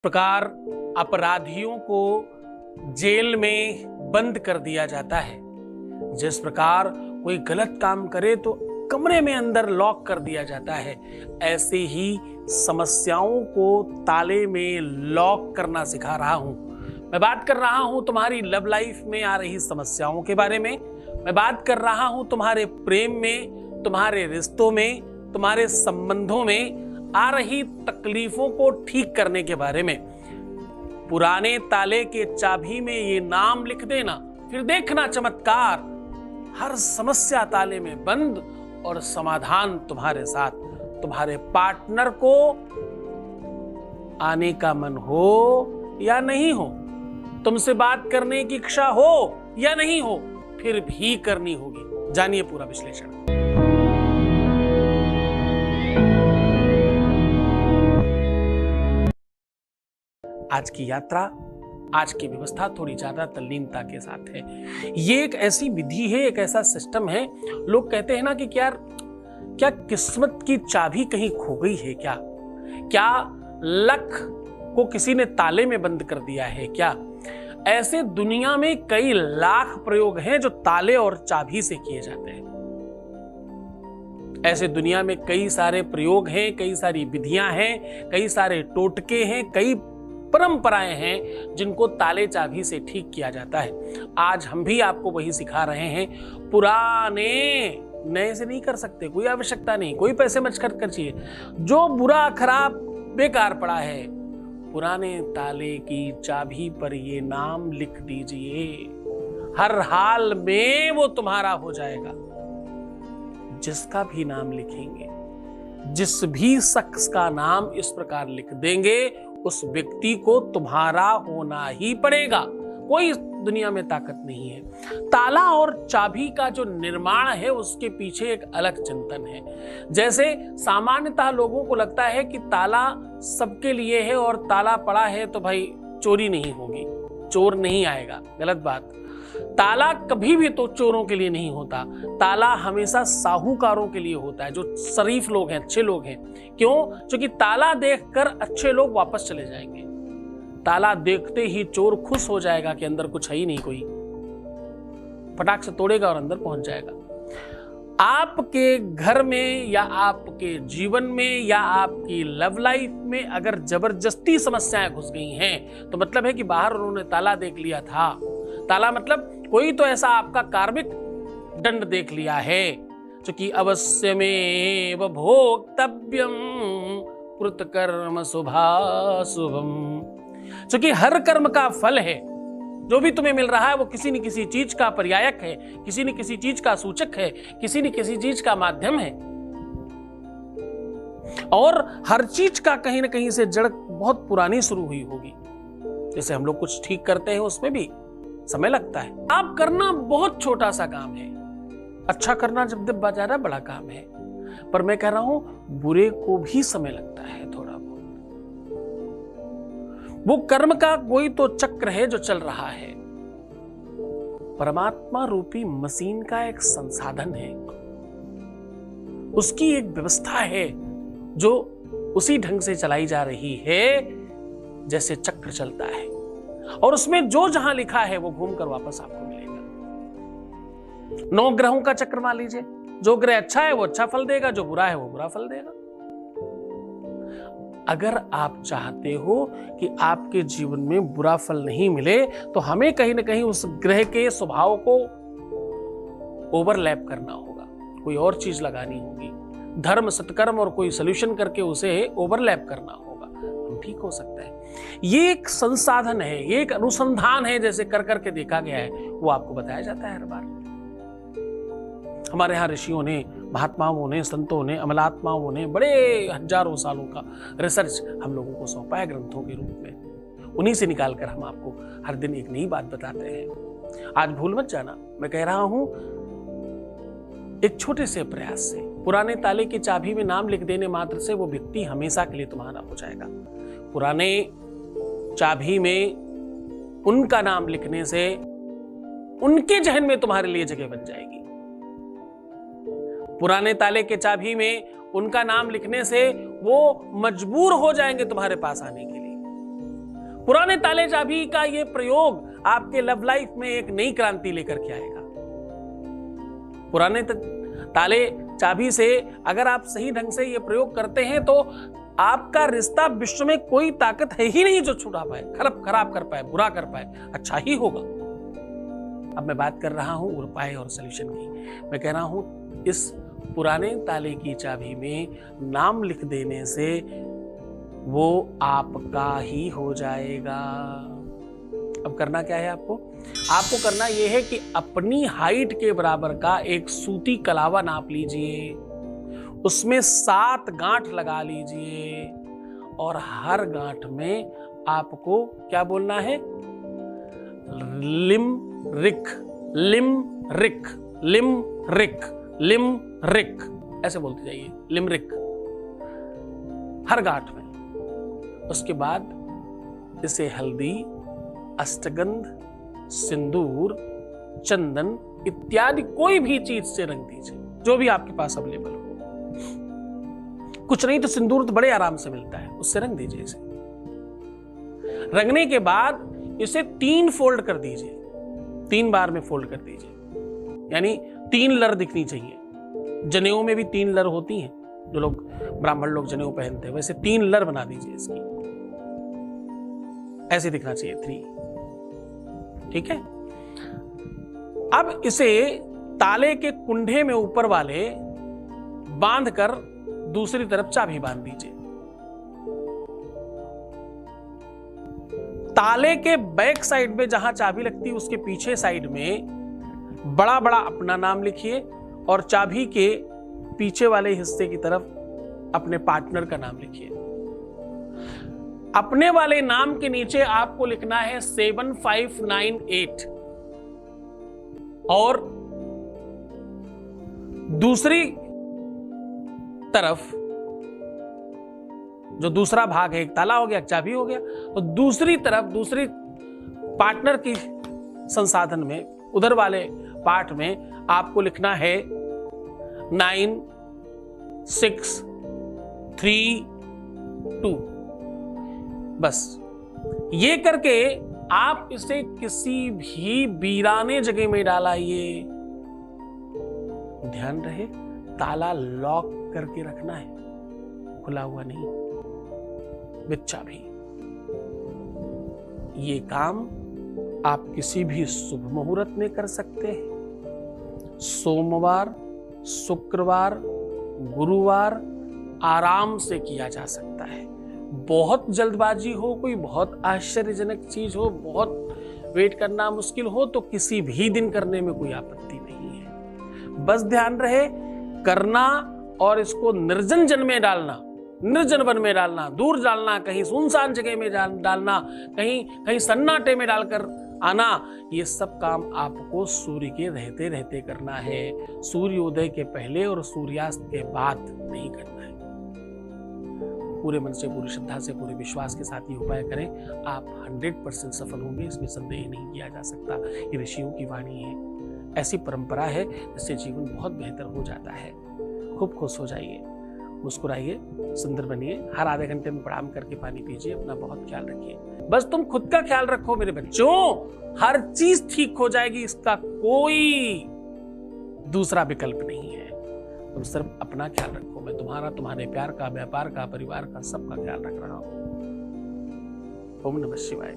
प्रकार अपराधियों को जेल में बंद कर दिया जाता है, जिस प्रकार कोई गलत काम करे तो कमरे में अंदर लॉक कर दिया जाता है, ऐसे ही समस्याओं को ताले में लॉक करना सिखा रहा हूं। मैं बात कर रहा हूं तुम्हारी लव लाइफ में आ रही समस्याओं के बारे में। मैं बात कर रहा हूं तुम्हारे प्रेम में, तुम्हारे रिश्तों में, तुम्हारे संबंधों में आ रही तकलीफों को ठीक करने के बारे में। पुराने ताले के चाबी में ये नाम लिख देना, फिर देखना चमत्कार। हर समस्या ताले में बंद और समाधान तुम्हारे साथ। तुम्हारे पार्टनर को आने का मन हो या नहीं हो, तुमसे बात करने की इच्छा हो या नहीं हो, फिर भी करनी होगी। जानिए पूरा विश्लेषण। आज की यात्रा, आज की व्यवस्था थोड़ी ज्यादा तल्लीनता के साथ है। ये एक ऐसी विधि है, एक ऐसा सिस्टम है। लोग कहते हैं ना कि क्या किस्मत की चाबी कहीं खो गई है क्या लक को किसी ने ताले में बंद कर दिया है क्या? ऐसे दुनिया में कई लाख प्रयोग हैं जो ताले और चाबी से किए जाते हैं। ऐसे दुनिया में कई सारे प्रयोग हैं, कई सारी विधियां हैं, कई सारे टोटके हैं, कई परंपराएं हैं जिनको ताले चाबी से ठीक किया जाता है। आज हम भी आपको वही सिखा रहे हैं। पुराने नए से नहीं कर सकते, कोई आवश्यकता नहीं, कोई पैसे मच खर्च कर चाहिए। जो बुरा खराब बेकार पड़ा है, पुराने ताले की चाबी पर ये नाम लिख दीजिए। हर हाल में वो तुम्हारा हो जाएगा। जिसका भी नाम लिखेंगे, जिस भी शख्स का नाम इस प्रकार लिख देंगे, उस व्यक्ति को तुम्हारा होना ही पड़ेगा। कोई दुनिया में ताकत नहीं है। ताला और चाबी का जो निर्माण है, उसके पीछे एक अलग चिंतन है। जैसे सामान्यतः लोगों को लगता है कि ताला सबके लिए है और ताला पड़ा है तो भाई चोरी नहीं होगी, चोर नहीं आएगा। गलत बात। ताला कभी भी तो चोरों के लिए नहीं होता। ताला हमेशा साहूकारों के लिए होता है, जो शरीफ लोग हैं, अच्छे लोग हैं। क्यों? क्योंकि ताला देखकर अच्छे लोग वापस चले जाएंगे। ताला देखते ही चोर खुश हो जाएगा कि अंदर कुछ है ही नहीं, कोई फटाक से तोड़ेगा और अंदर पहुंच जाएगा। आपके घर में या आपके जीवन में या आपकी लव लाइफ में अगर जबरदस्ती समस्याएं घुस गई हैं, तो मतलब है कि बाहर उन्होंने ताला देख लिया था। ताला मतलब कोई तो ऐसा आपका कार्मिक दंड देख लिया है, जो कि अवश्यमेव भोक्तव्यम कृतकर्म शुभाशुभम, जो कि हर कर्म का फल है। जो भी तुम्हें मिल रहा है वो किसी न किसी चीज का पर्यायक है, किसी न किसी चीज का सूचक है, किसी न किसी चीज का माध्यम है। और हर चीज का कहीं ना कहीं से जड़ बहुत पुरानी शुरू हुई होगी। जैसे हम लोग कुछ ठीक करते हैं, उसमें भी समय लगता है। आप करना बहुत छोटा सा काम है, अच्छा करना जब ज्यादा बड़ा काम है। पर मैं कह रहा हूं, बुरे को भी समय लगता है थोड़ा बहुत। वो कर्म का कोई तो चक्र है जो चल रहा है। परमात्मा रूपी मशीन का एक संसाधन है, उसकी एक व्यवस्था है जो उसी ढंग से चलाई जा रही है जैसे चक्र चलता है। और उसमें जो जहां लिखा है वो घूमकर वापस आपको मिलेगा। 9 ग्रहों का चक्र मान लीजिए, जो ग्रह अच्छा है वो अच्छा फल देगा, जो बुरा है वो बुरा फल देगा। अगर आप चाहते हो कि आपके जीवन में बुरा फल नहीं मिले, तो हमें कहीं ना कहीं उस ग्रह के स्वभाव को ओवरलैप करना होगा, कोई और चीज लगानी होगी। धर्म सत्कर्म और कोई सोल्यूशन करके उसे ओवरलैप करना होगा, हम ठीक हो सकता है। ये एक संसाधन है, ये एक अनुसंधान है, जैसे कर करके देखा गया है, वो आपको बताया जाता है हर बार। हमारे यहाँ ऋषियों ने, महात्माओं ने, संतों ने, अमलात्माओं ने बड़े हजारों सालों का रिसर्च हम लोगों को सौंपा है ग्रंथों के रूप में। उन्हीं से निकालकर हम आपको हर दिन एक नई बात बताते हैं। आज भूल मत जाना, मैं कह रहा हूं, एक छोटे से प्रयास से, पुराने ताले की चाबी में नाम लिख देने मात्र से वो व्यक्ति हमेशा के लिए तुम्हारा हो जाएगा। पुराने चाबी में उनका नाम लिखने से उनके जहन में तुम्हारे लिए जगह बन जाएगी। पुराने ताले के चाबी में उनका नाम लिखने से वो मजबूर हो जाएंगे तुम्हारे पास आने के लिए। पुराने ताले चाबी का ये प्रयोग आपके लव लाइफ में एक नई क्रांति लेकर के आएगा। पुराने ताले चाबी से अगर आप सही ढंग से ये प्रयोग करते हैं तो आपका रिश्ता विश्व में कोई ताकत है ही नहीं जो छुड़ा पाए, खराब कर पाए, बुरा कर पाए, अच्छा ही होगा। अब मैं बात कर रहा हूं उपाय और सॉल्यूशन की। मैं कह रहा हूं इस पुराने ताले की चाबी में नाम लिख देने से वो आपका ही हो जाएगा। अब करना क्या है आपको करना यह है कि अपनी हाइट के बराबर का एक सूती कलावा नाप लीजिए, उसमें 7 गांठ लगा लीजिए और हर गांठ में आपको क्या बोलना है? लिम रिक, लिम रिक, लिम रिक, लिम रिक, ऐसे बोलते जाइए, लिमरिक, हर गांठ में। उसके बाद इसे हल्दी, अष्टगंध, सिंदूर, चंदन इत्यादि कोई भी चीज से रंग दीजिए, जो भी आपके पास अवेलेबल हो। कुछ नहीं तो सिंदूर तो बड़े आराम से मिलता है, उससे रंग दीजिए इसे। रंगने के बाद इसे 3 फोल्ड कर दीजिए, 3 बार में फोल्ड कर दीजिए, यानी 3 लर दिखनी चाहिए। जनेऊ में भी 3 लर होती हैं, जो लोग ब्राह्मण लोग जनेऊ पहनते हैं, वैसे 3 लर बना दीजिए इसकी, ऐसे दिखना चाहिए 3। ठीक है। अब इसे ताले के कुंडे में ऊपर वाले बांधकर दूसरी तरफ चाबी बांध दीजिए। ताले के बैक साइड में जहां चाबी लगती है उसके पीछे साइड में बड़ा बड़ा अपना नाम लिखिए और चाबी के पीछे वाले हिस्से की तरफ अपने पार्टनर का नाम लिखिए। अपने वाले नाम के नीचे आपको लिखना है 7598 और दूसरी तरफ जो दूसरा भाग है, एक ताला हो गया, एक चाबी हो गया, तो दूसरी तरफ दूसरी पार्टनर की संसाधन में उधर वाले पार्ट में आपको लिखना है 9632। बस ये करके आप इसे किसी भी वीराने जगह में डालाइए। ध्यान रहे ताला लॉक करके रखना है, खुला हुआ नहीं, विद चाबी। ये काम आप किसी भी शुभ मुहूर्त में कर सकते हैं। सोमवार, शुक्रवार, गुरुवार आराम से किया जा सकता है। बहुत जल्दबाजी हो, कोई बहुत आश्चर्यजनक चीज हो, बहुत वेट करना मुश्किल हो, तो किसी भी दिन करने में कोई आपत्ति नहीं है। बस ध्यान रहे करना और इसको निर्जन जन में डालना, निर्जन वन में डालना, दूर डालना, कहीं सुनसान जगह में डालना, कहीं सन्नाटे में डालकर आना, ये सब काम आपको सूर्य के रहते रहते करना है। सूर्योदय के पहले और सूर्यास्त के बाद नहीं करना है। पूरे मन से, पूरी श्रद्धा से, पूरे विश्वास के साथ ये उपाय करें, आप 100% सफल होंगे, इसमें संदेह नहीं किया जा सकता। ये ऋषियों की वाणी है, ऐसी परंपरा है जिससे जीवन बहुत बेहतर हो जाता है। खूब खुश हो जाइए, मुस्कुराइए, सुंदर बनिए, हर आधे घंटे में प्रणाम करके पानी पीजिए, अपना बहुत ख्याल रखिए। बस तुम खुद का ख्याल रखो मेरे बच्चों, हर चीज ठीक हो जाएगी, इसका कोई दूसरा विकल्प नहीं है। तुम सिर्फ अपना ख्याल रखो। मैं तुम्हारा, तुम्हारे प्यार का, व्यापार का, परिवार का, सबका ख्याल रख रहा हूं। ओम नमः शिवाय।